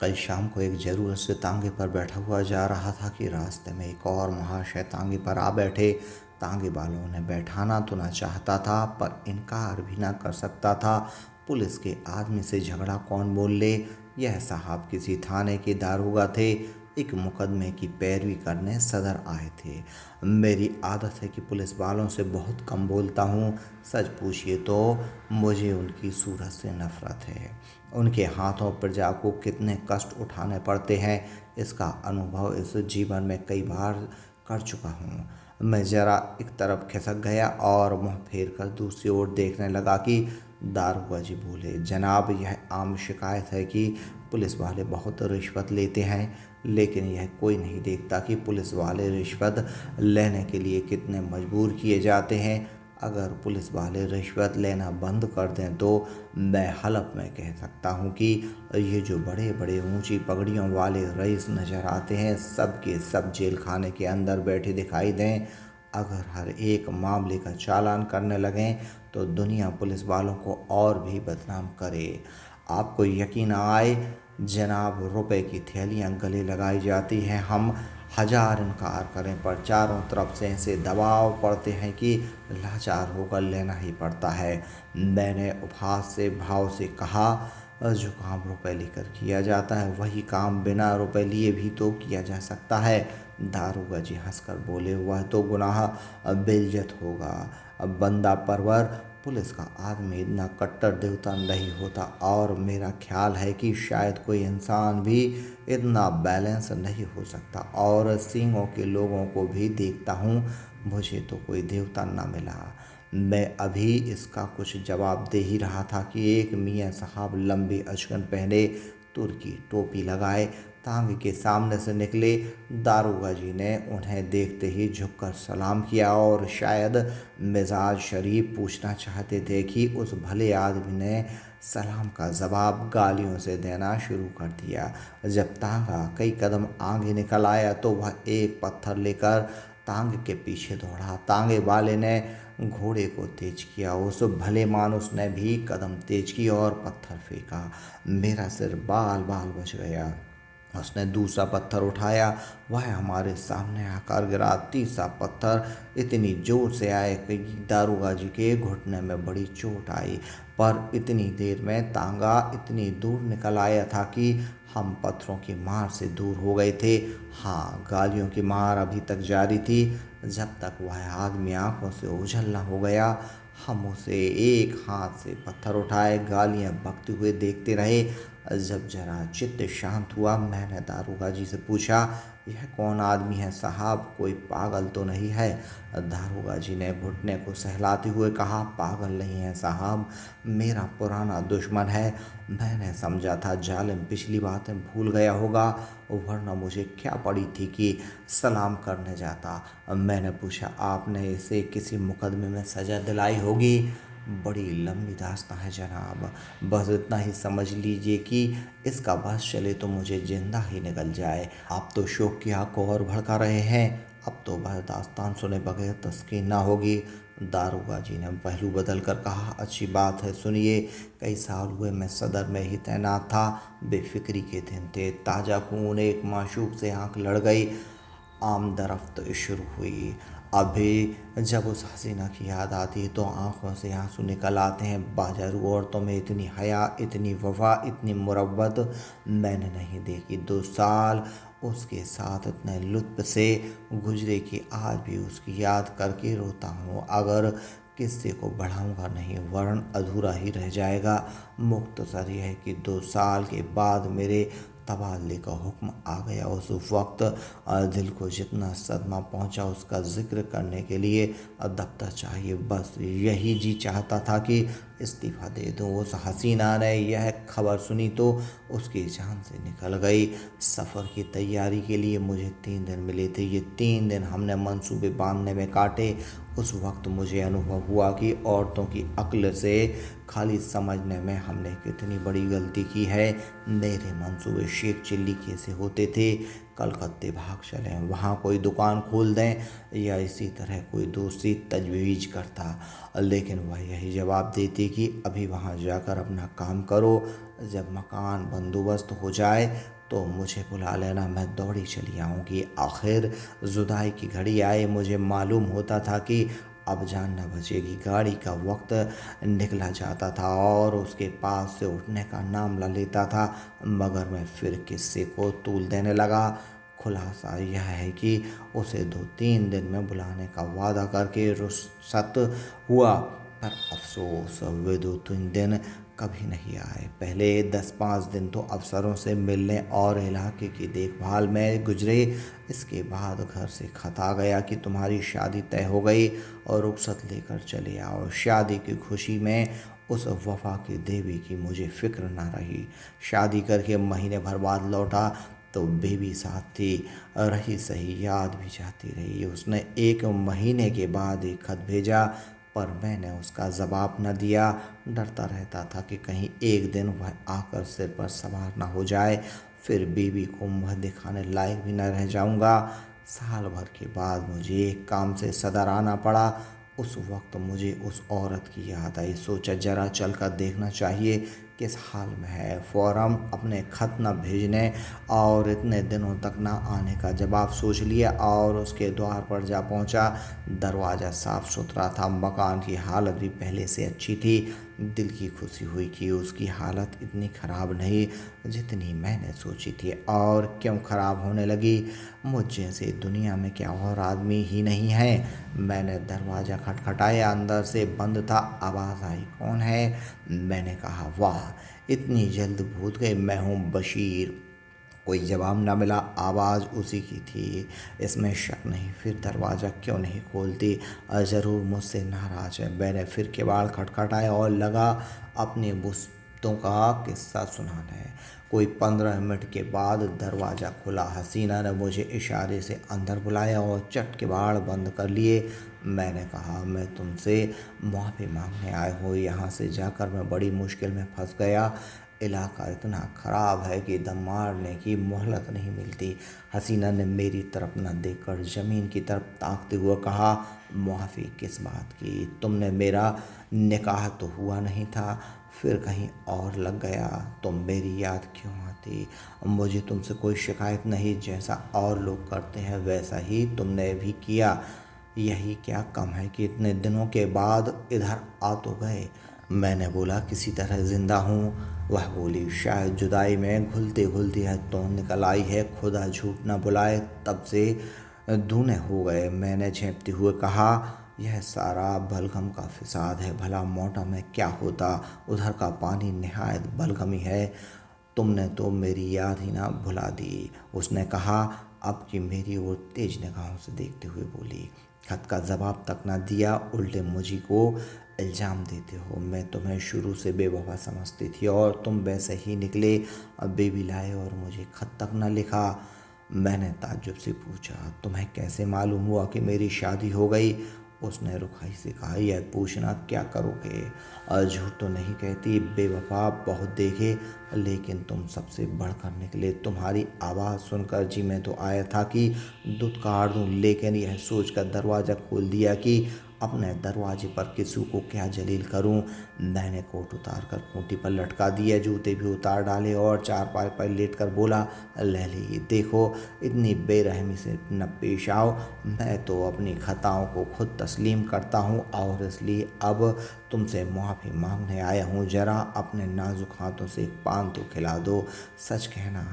कल शाम को एक ज़रूरत से तांगे पर बैठा हुआ जा रहा था कि रास्ते में एक और महाशय तांगे पर आ बैठे। तांगे वालों ने बैठाना तो ना चाहता था पर इनकार भी ना कर सकता था। पुलिस के आदमी से झगड़ा कौन बोल ले। यह साहब किसी थाने के दारोगा थे, एक मुकदमे की पैरवी करने सदर आए थे। मेरी आदत है कि पुलिस वालों से बहुत कम बोलता हूँ। सच पूछिए तो मुझे उनकी सूरत से नफरत है। उनके हाथों प्रजा को कितने कष्ट उठाने पड़ते हैं, इसका अनुभव इस जीवन में कई बार कर चुका हूँ। मैं ज़रा एक तरफ खिसक गया और मुंह फेर कर दूसरी ओर देखने लगा कि दारोगा जी बोले, जनाब यह आम शिकायत है कि पुलिस वाले बहुत रिश्वत लेते हैं, लेकिन यह कोई नहीं देखता कि पुलिस वाले रिश्वत लेने के लिए कितने मजबूर किए जाते हैं। अगर पुलिस वाले रिश्वत लेना बंद कर दें तो मैं हलफ में कह सकता हूँ कि ये जो बड़े बड़े ऊंची पगड़ियों वाले रईस नज़र आते हैं सब के सब जेल खाने के अंदर बैठे दिखाई दें। अगर हर एक मामले का चालान करने लगें तो दुनिया पुलिस वालों को और भी बदनाम करे। आपको यकीन आए जनाब, रुपए की थैलियाँ गले लगाई जाती हैं, हम हजार इनकार करें पर चारों तरफ से ऐसे दबाव पड़ते हैं कि लाचार होकर लेना ही पड़ता है। मैंने उपहास से भाव से कहा, जो काम रुपए लेकर किया जाता है वही काम बिना रुपए लिए भी तो किया जा सकता है। दारोगा जी हंसकर बोले, वह तो गुनाह बेइज्जत होगा। अब बंदा परवर पुलिस का आदमी इतना कट्टर देवता नहीं होता और मेरा ख्याल है कि शायद कोई इंसान भी इतना बैलेंस नहीं हो सकता। और सींगों के लोगों को भी देखता हूँ, मुझे तो कोई देवता ना मिला। मैं अभी इसका कुछ जवाब दे ही रहा था कि एक मियाँ साहब लंबी अचकन पहने, तुर्की टोपी लगाए तांगे के सामने से निकले। दारोगा जी ने उन्हें देखते ही झुककर सलाम किया और शायद मिजाज शरीफ पूछना चाहते थे कि उस भले आदमी ने सलाम का जवाब गालियों से देना शुरू कर दिया। जब तांगा कई कदम आगे निकल आया तो वह एक पत्थर लेकर तांगे के पीछे दौड़ा। तांगे वाले ने घोड़े को तेज किया, उस भले मानुस ने भी कदम तेज की और पत्थर फेंका। मेरा सिर बाल बाल बच गया। उसने दूसरा पत्थर उठाया, वह हमारे सामने आकर गिरा। तीसरा पत्थर इतनी जोर से आए कि दारोगा जी के घुटने में बड़ी चोट आई। पर इतनी देर में तांगा इतनी दूर निकल आया था कि हम पत्थरों की मार से दूर हो गए थे। हाँ, गालियों की मार अभी तक जारी थी। जब तक वह आदमी आंखों से ओझल न हो गया, हम उसे एक हाथ से पत्थर उठाए गालियां बकते हुए देखते रहे। जब जरा चित्त शांत हुआ, मैंने दारोगा जी से पूछा, यह कौन आदमी है साहब, कोई पागल तो नहीं है? दारोगा जी ने घुटने को सहलाते हुए कहा, पागल नहीं है साहब, मेरा पुराना दुश्मन है। मैंने समझा था जालिम पिछली बातें भूल गया होगा, वरना मुझे क्या पड़ी थी कि सलाम करने जाता। मैंने पूछा, आपने इसे किसी मुकदमे में सजा दिलाई होगी? बड़ी लंबी दास्तां है जनाब, बस इतना ही समझ लीजिए कि इसका बस चले तो मुझे जिंदा ही निकल जाए। आप तो शौक की आग को और भड़का रहे हैं, अब तो वह दास्तान सुने बगैर तस्कीन ना होगी। दारोगा जी ने पहलू बदल कर कहा, अच्छी बात है, सुनिए। कई साल हुए मैं सदर में ही तैनात था, बेफिक्री के दिन थे, ताज़ा खून एक माशूक से आंख लड़ गई, आमदरफ्त शुरू हुई। अभी जब उस हसीना की याद आती है तो आंखों से आंसू निकल आते हैं। बाजारू औरतों में इतनी हया, इतनी वफा, इतनी मुरव्वत मैंने नहीं देखी। 2 साल उसके साथ इतने लुत्फ से गुजरे कि आज भी उसकी याद करके रोता हूँ। अगर किस्से को बढ़ाऊंगा नहीं वरन अधूरा ही रह जाएगा। मुख्तसर यह है कि 2 साल के बाद मेरे तबादले का हुक्म आ गया। उस वक्त दिल को जितना सदमा पहुंचा उसका जिक्र करने के लिए दफ्तर चाहिए। बस यही जी चाहता था कि इस्तीफ़ा दे दूं। उस हसीना ने यह खबर सुनी तो उसकी जान से निकल गई। सफ़र की तैयारी के लिए मुझे 3 दिन मिले थे। ये 3 दिन हमने मंसूबे बांधने में काटे। उस वक्त मुझे अनुभव हुआ कि औरतों की अक्ल से खाली समझने में हमने कितनी बड़ी गलती की है। मेरे मंसूबे शेख चिल्ली कैसे होते थे, कलकत्ते भाग चलें, वहाँ कोई दुकान खोल दें या इसी तरह कोई दूसरी तजवीज़ करता, लेकिन वह यही जवाब देती कि अभी वहाँ जाकर अपना काम करो, जब मकान बंदोबस्त हो जाए तो मुझे बुला लेना, मैं दौड़ी चली आऊँगी। आखिर जुदाई की घड़ी आए, मुझे मालूम होता था कि अब जान न बचेगी। गाड़ी का वक्त निकला जाता था और उसके पास से उठने का नाम न लेता था, मगर मैं फिर किस्से को तूल देने लगा। खुलासा यह है कि उसे 2-3 दिन में बुलाने का वादा करके रुखसत हुआ, पर अफसोस वे 2-3 दिन कभी नहीं आए। पहले 10-5 दिन तो अफसरों से मिलने और इलाके की देखभाल में गुजरे। इसके बाद घर से खत आ गया कि तुम्हारी शादी तय हो गई और रुखसत लेकर चले आओ। शादी की खुशी में उस वफा की देवी की मुझे फिक्र ना रही। शादी करके महीने भर बाद लौटा तो बेबी साथ थी, रही सही याद भी जाती रही। उसने 1 महीने के बाद एक खत भेजा, पर मैंने उसका जवाब न दिया। डरता रहता था कि कहीं एक दिन वह आकर सिर पर सवार न हो जाए, फिर बीवी को मुँह दिखाने लायक भी न रह जाऊंगा। साल भर के बाद मुझे एक काम से सदर आना पड़ा। उस वक्त मुझे उस औरत की याद आई। सोचा जरा चल कर देखना चाहिए किस हाल में है। फौरन अपने खत न भेजने और इतने दिनों तक न आने का जवाब सोच लिया और उसके द्वार पर जा पहुंचा। दरवाज़ा साफ सुथरा था, मकान की हालत भी पहले से अच्छी थी। दिल की खुशी हुई कि उसकी हालत इतनी ख़राब नहीं जितनी मैंने सोची थी। और क्यों ख़राब होने लगी? मुझ जैसे दुनिया में क्या और आदमी ही नहीं है? मैंने दरवाज़ा खटखटाया, अंदर से बंद था। आवाज़ आई, कौन है? मैंने कहा, वाह, इतनी जल्द भूल गए, मैं हूँ बशीर। कोई जवाब न मिला। आवाज़ उसी की थी, इसमें शक नहीं। फिर दरवाज़ा क्यों नहीं खोलती? ज़रूर मुझसे नाराज़ है। मैंने फिर किवाड़ खटखटाया और लगा अपने बुस्तों का किस्सा सुनाने। कोई 15 मिनट के बाद दरवाज़ा खुला। हसीना ने मुझे इशारे से अंदर बुलाया और चट किवाड़ बंद कर लिए। मैंने कहा, मैं तुमसे माफ़ी मांगने आया हूँ। यहाँ से जाकर मैं बड़ी मुश्किल में फंस गया। इलाका इतना ख़राब है कि दम मारने की मोहलत नहीं मिलती। हसीना ने मेरी तरफ न देखकर ज़मीन की तरफ ताकते हुए कहा, माफ़ी किस बात की? तुमने मेरा निकाह तो हुआ नहीं था, फिर कहीं और लग गया। तुम मेरी याद क्यों आती? मुझे तुमसे कोई शिकायत नहीं, जैसा और लोग करते हैं वैसा ही तुमने भी किया। यही क्या कम है कि इतने दिनों के बाद इधर आ तो गए। मैंने बोला, किसी तरह जिंदा हूँ। वह बोली, शायद जुदाई में घुलते घुलते है तो निकल आई है। खुदा झूठ न बुलाए, तब से दूने हो गए। मैंने झेंपते हुए कहा, यह सारा बलगम का फिसाद है। भला मोटा में क्या होता? उधर का पानी निहायत बलगमी है। तुमने तो मेरी याद ही ना भुला दी। उसने कहा, अब की मेरी ओर तेज निगाहों से देखते हुए बोली, खत का जवाब तक ना दिया, उल्टे मुझी को इल्ज़ाम देते हो। मैं तुम्हें शुरू से बेवफा समझती थी और तुम वैसे ही निकले। अब बेबी लाए और मुझे खत तक न लिखा। मैंने ताज्जुब से पूछा, तुम्हें कैसे मालूम हुआ कि मेरी शादी हो गई? उसने रुखाई से कहा, यह पूछना क्या करोगे? और झूठ तो नहीं कहती, बेवफा बहुत देखे, लेकिन तुम सबसे बढ़कर निकले। तुम्हारी आवाज़ सुनकर जी में तो आया था कि दूध काट दूँ, लेकिन यह सोचकर दरवाज़ा खोल दिया कि अपने दरवाजे पर किसी को क्या जलील करूं। मैंने कोट उतार कर खूंटी पर लटका दिया, जूते भी उतार डाले और चारपाई पर लेट कर बोला, लैली देखो, इतनी बेरहमी से न पेश आओ। मैं तो अपनी खताओं को खुद तस्लीम करता हूँ और इसलिए अब तुमसे माफ़ी मांगने आया हूँ। ज़रा अपने नाजुक हाथों से एक पान तो खिला दो। सच कहना,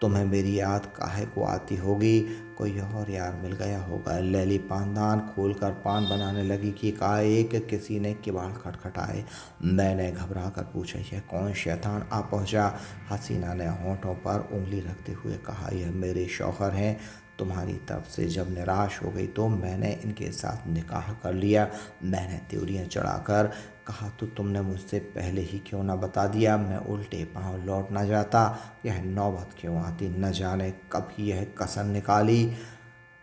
तुम्हें मेरी याद काहे को आती होगी? कोई और यार मिल गया होगा। लैली पानदान खोलकर पान बनाने लगी कि एकाएक किसी ने किवाड़ खटखटाए। मैंने घबरा कर पूछा, यह कौन शैतान आ पहुंचा? हसीना ने होठों पर उंगली रखते हुए कहा, यह मेरे शौहर हैं। तुम्हारी तरफ से जब निराश हो गई तो मैंने इनके साथ निकाह कर लिया। मैंने त्योरियां चढ़ाकर कहा, तो तुमने मुझसे पहले ही क्यों ना बता दिया? मैं उल्टे पांव लौट ना जाता। यह नौबत क्यों आती? न जाने कब ही यह कसम निकाली।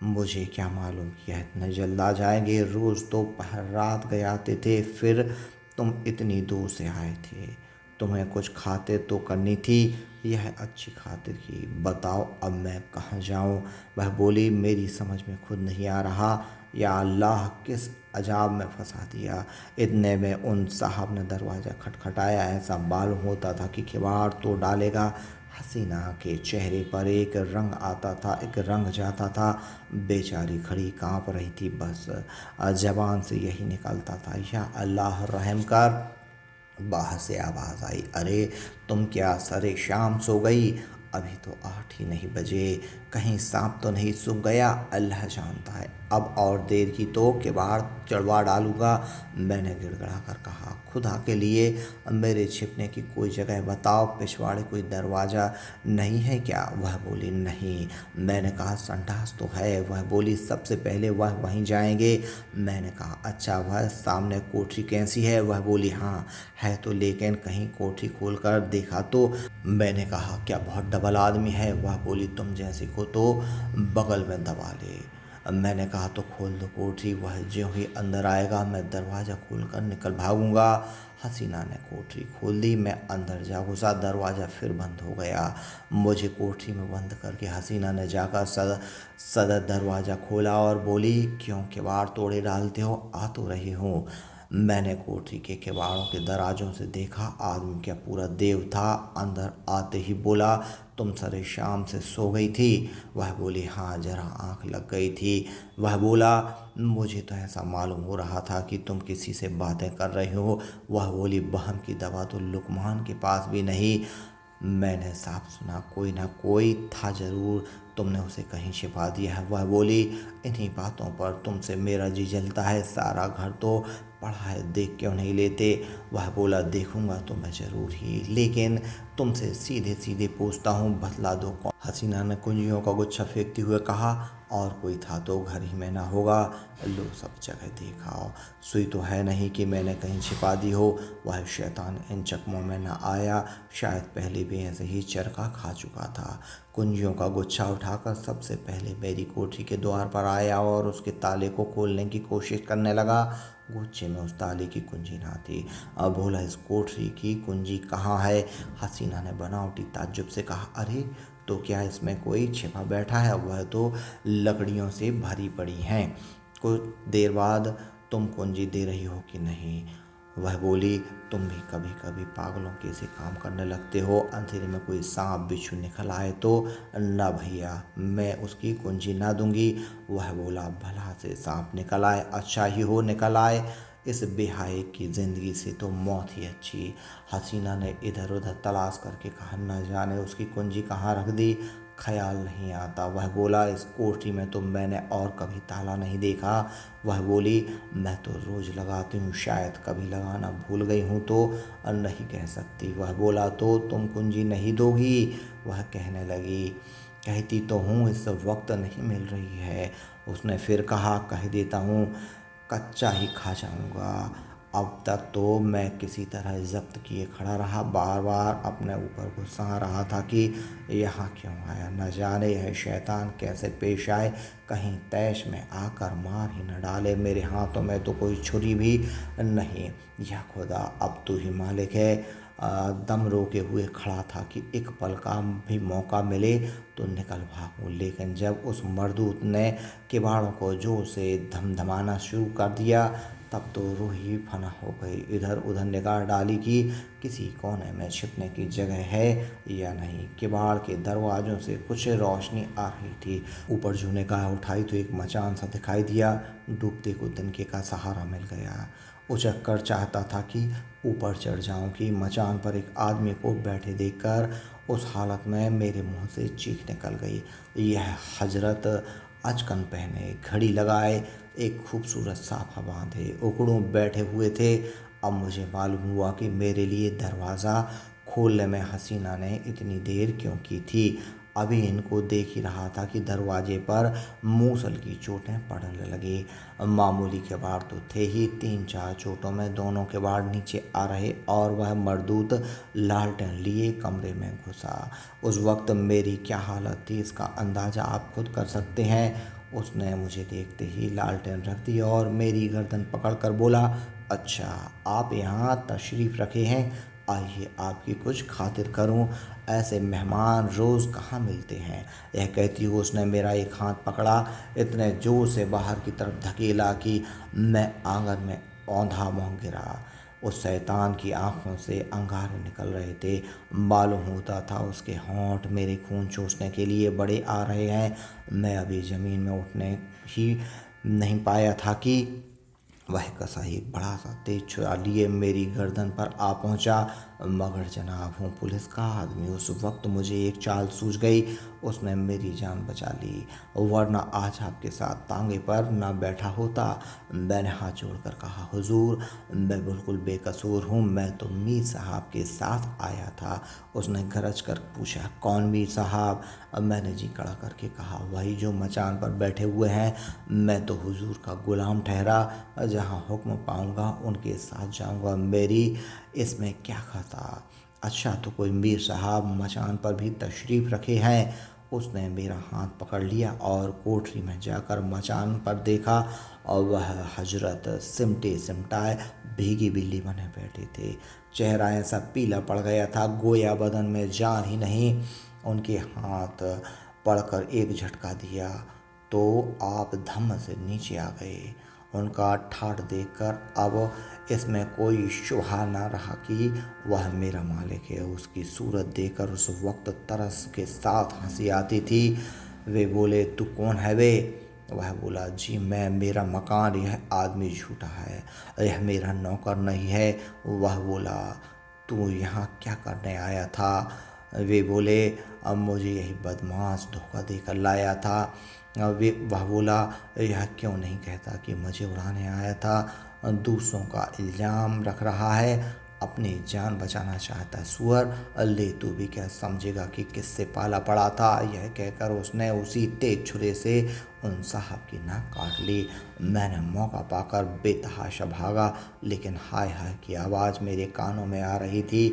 मुझे क्या मालूम कि यह इतने जल्द आ जाएंगे। रोज़ तो पहर रात गए आते थे, फिर तुम इतनी दूर से आए थे। तुम्हें कुछ खातिर तो करनी थी। यह अच्छी खातिर की। बताओ अब मैं कहाँ जाऊँ? वह बोली, मेरी समझ में खुद नहीं आ रहा। या अल्लाह, किस अजाब में फंसा दिया। इतने में उन साहब ने दरवाज़ा खटखटाया। ऐसा मालूम होता था कि किवाड़ तो डालेगा, हसीना के चेहरे पर एक रंग आता था, एक रंग जाता था। बेचारी खड़ी कांप रही थी, बस जबान से यही निकलता था, या अल्लाह रहम कर। बाहर से आवाज़ आई, अरे तुम क्या सरे शाम सो गई? अभी तो 8 ही नहीं बजे, कहीं सांप तो नहीं सूंघ गया? अल्लाह जानता है, अब और देर की तो किवाड़ चढ़वा डालूंगा। मैंने गिड़गिड़ा कर कहा, खुदा के लिए मेरे छिपने की कोई जगह बताओ, पिछवाड़े कोई दरवाज़ा नहीं है क्या? वह बोली, नहीं। मैंने कहा, संडास तो है? वह बोली, सबसे पहले वह वहीं जाएंगे। मैंने कहा, अच्छा, वह सामने कोठरी कैसी है? वह बोली, हाँ है तो, लेकिन कहीं कोठरी खोल कर देखा तो? मैंने कहा, क्या बहुत डबल आदमी है? वह बोली, तुम जैसे को तो बगल में दबा ले। मैंने कहा, तो खोल दो कोठरी। वह ज्यों ही अंदर आएगा मैं दरवाज़ा खोल कर निकल भागूंगा। हसीना ने कोठरी खोल दी, मैं अंदर जा घुसा, दरवाज़ा फिर बंद हो गया। मुझे कोठरी में बंद करके हसीना ने जाकर सदर दरवाज़ा खोला और बोली, क्यों किवाड़ तोड़े डालते हो? आ तो रही हूँ। मैंने कोठरी के किवाड़ों के दराजों से देखा, आदमी क्या पूरा देव था। अंदर आते ही बोला, तुम सरे शाम से सो गई थी? वह बोली, हाँ, जरा आंख लग गई थी। वह बोला, मुझे तो ऐसा मालूम हो रहा था कि तुम किसी से बातें कर रही हो। वह बोली, बहम की दवा तो लुकमान के पास भी नहीं। मैंने साफ सुना, कोई ना कोई था जरूर, तुमने उसे कहीं छिपा दिया है। वह बोली, इन्हीं बातों पर तुमसे मेरा जी जलता है, सारा घर तो पड़ा है, देख क्यों नहीं लेते? वह बोला, देखूंगा तो मैं ज़रूर ही, लेकिन तुमसे सीधे सीधे पूछता हूँ, बतला दो कौन? हसीना ने कुंजियों का गुच्छा फेंकते हुए कहा, और कोई था तो घर ही में ना होगा, लो सब जगह देखा, सुई तो है नहीं कि मैंने कहीं छिपा दी हो। वह शैतान इन चकमों में न आया, शायद पहले भी ऐसे ही चरखा खा चुका था। कुंजियों का गुच्छा उठाकर सबसे पहले मेरी कोठरी के द्वार पर आया और उसके ताले को खोलने की कोशिश करने लगा। गुच्छे में उस ताले की कुंजी ना थी। अब बोला, इस कोठरी की कुंजी कहाँ है? हसीना ने बनावटी ताज्जुब से कहा, अरे तो क्या इसमें कोई छिपा बैठा है? वह तो लकड़ियों से भरी पड़ी हैं। कुछ देर बाद तुम कुंजी दे रही हो कि नहीं? वह बोली, तुम भी कभी कभी पागलों के से काम करने लगते हो। अंधेरे में कोई सांप बिच्छू निकल आए तो? ना भैया, मैं उसकी कुंजी ना दूंगी। वह बोला, भला से सांप निकल आए, अच्छा ही हो निकल आए, इस बेहाय की ज़िंदगी से तो मौत ही अच्छी। हसीना ने इधर उधर तलाश करके कहा, न जाने उसकी कुंजी कहाँ रख दी, ख्याल नहीं आता। वह बोला, इस कोठरी में तो मैंने और कभी ताला नहीं देखा। वह बोली, मैं तो रोज़ लगाती हूँ, शायद कभी लगाना भूल गई हूँ तो नहीं कह सकती। वह बोला, तो तुम कुंजी नहीं दोगी? वह कहने लगी, कहती तो हूँ, इस वक्त नहीं मिल रही है। उसने फिर कहा, कह देता हूँ, कच्चा ही खा जाऊंगा। अब तक तो मैं किसी तरह जब्त किए खड़ा रहा, बार बार अपने ऊपर गुस्सा आ रहा था कि यहाँ क्यों आया, न जाने यह शैतान कैसे पेश आए, कहीं तैश में आकर मार ही न डाले। मेरे हाथों में तो कोई छुरी भी नहीं। या खुदा, अब तू ही मालिक है। दम रोके हुए खड़ा था कि एक पल का भी मौका मिले तो निकल भागूं, लेकिन जब उस मर्दूत ने किवाड़ों को जोर से धमधमाना शुरू कर दिया, तब तो रूह ही फना हो गई। इधर उधर निगाह डाली कि किसी कोने में छिपने की जगह है या नहीं। किवाड़ के दरवाजों से कुछ रोशनी आ रही थी। ऊपर जो निगाह उठाई तो एक मचान सा दिखाई दिया। डूबते को तिनके का सहारा मिल गया। उचक कर चाहता था कि ऊपर चढ़ जाऊं कि मचान पर एक आदमी को बैठे देखकर उस हालत में मेरे मुंह से चीख निकल गई। यह हजरत अचकन पहने, घड़ी लगाए, एक खूबसूरत साफा बांधे, उकड़ों बैठे हुए थे। अब मुझे मालूम हुआ कि मेरे लिए दरवाज़ा खोलने में हसीना ने इतनी देर क्यों की थी। अभी इनको देख ही रहा था कि दरवाजे पर मूसल की चोटें पड़ने लगी। मामूली किवाड़ तो थे ही, 3-4 चोटों में दोनों किवाड़ नीचे आ रहे और वह मर्दूत लालटेन लिए कमरे में घुसा। उस वक्त मेरी क्या हालत थी इसका अंदाज़ा आप खुद कर सकते हैं। उसने मुझे देखते ही लालटेन रख दी और मेरी गर्दन पकड़कर बोला, अच्छा आप यहाँ तशरीफ़ रखे हैं, आइए आपकी कुछ खातिर करूं, ऐसे मेहमान रोज़ कहाँ मिलते हैं। यह कहती हुए उसने मेरा एक हाथ पकड़ा, इतने ज़ोर से बाहर की तरफ धकेला कि मैं आंगन में औंधा मुँह गिरा। उस शैतान की आंखों से अंगारे निकल रहे थे। मालूम होता था उसके होंठ मेरे खून चूसने के लिए बड़े आ रहे हैं। मैं अभी ज़मीन में उठने ही नहीं पाया था कि वह कसाई एक बड़ा सा तेज छुरा लिए मेरी गर्दन पर आ पहुंचा। मगर जनाब, हूँ पुलिस का आदमी। उस वक्त मुझे एक चाल सूझ गई। उसने मेरी जान बचा ली, वरना आज आपके साथ तांगे पर ना बैठा होता। मैंने हाथ जोड़कर कहा, हुजूर, मैं बिल्कुल बेकसूर हूँ, मैं तो मीर साहब के साथ आया था। उसने गरज कर पूछा, कौन मीर साहब? अब मैंने जी कड़ा करके कहा, वही जो मचान पर बैठे हुए हैं। मैं तो हुजूर का गुलाम ठहरा, जहाँ हुक्म पाऊंगा उनके साथ जाऊंगा, मेरी इसमें क्या खाता। अच्छा, तो कोई मीर साहब मचान पर भी तशरीफ़ रखे हैं? उसने मेरा हाथ पकड़ लिया और कोठरी में जाकर मचान पर देखा, और वह हजरत सिमटे सिमटाए भीगी बिल्ली बने बैठे थे। चेहरा ऐसा पीला पड़ गया था गोया बदन में जान ही नहीं। उनके हाथ पड़कर एक झटका दिया तो आप धम्म से नीचे आ गए। उनका ठाठ देखकर अब इसमें कोई शुबहा न रहा कि वह मेरा मालिक है। उसकी सूरत देखकर उस वक्त तरस के साथ हंसी आती थी। वे बोले, तू कौन है वे? वह बोला, जी मैं, मेरा मकान, यह आदमी झूठा है, यह मेरा नौकर नहीं है। वह बोला, तू यहाँ क्या करने आया था? वे बोले, अब मुझे यही बदमाश धोखा देकर लाया था। वह बोला, यह क्यों नहीं कहता कि मुझे उड़ाने आया था? दूसरों का इल्ज़ाम रख रहा है, अपनी जान बचाना चाहता है। सुअर, ले तू भी क्या समझेगा कि किससे पाला पड़ा था। यह कहकर उसने उसी तेज छुरे से उन साहब की नाक काट ली। मैंने मौका पाकर बेतहाशा भागा, लेकिन हाय हाय की आवाज़ मेरे कानों में आ रही थी।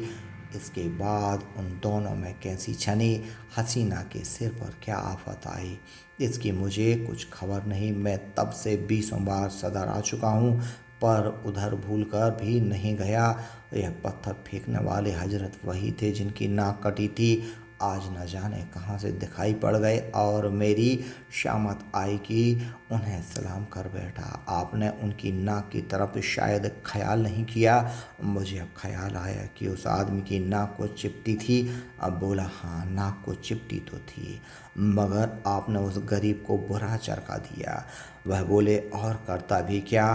इसके बाद उन दोनों में कैसी छनी। हसीना के सिर पर क्या आफत आई, इसकी मुझे कुछ खबर नहीं। मैं तब से 20 बार सदर आ चुका हूँ, पर उधर भूल कर भी नहीं गया। यह पत्थर फेंकने वाले हजरत वही थे जिनकी नाक कटी थी। आज न जाने कहाँ से दिखाई पड़ गए और मेरी शामत आई कि उन्हें सलाम कर बैठा। आपने उनकी नाक की तरफ शायद ख्याल नहीं किया। मुझे अब ख्याल आया कि उस आदमी की नाक को चिपटी थी। अब बोला, हाँ, नाक को चिपटी तो थी, मगर आपने उस गरीब को बुरा चरका दिया। वह बोले, और करता भी क्या?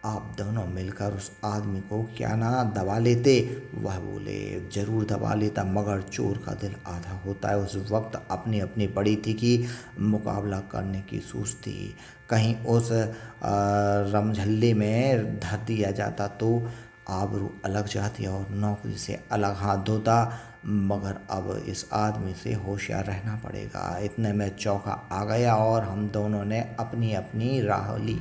आप दोनों मिलकर उस आदमी को क्या ना दबा लेते? वह बोले, ज़रूर दबा लेता, मगर चोर का दिल आधा होता है। उस वक्त अपनी अपनी पड़ी थी कि मुकाबला करने की सूझ थी। कहीं उस रमझल्ले में धर दिया जाता तो आबरू अलग जाती और नौकरी से अलग हाथ धोता। मगर अब इस आदमी से होशियार रहना पड़ेगा। इतने में चौका आ गया और हम दोनों ने अपनी अपनी राह ली।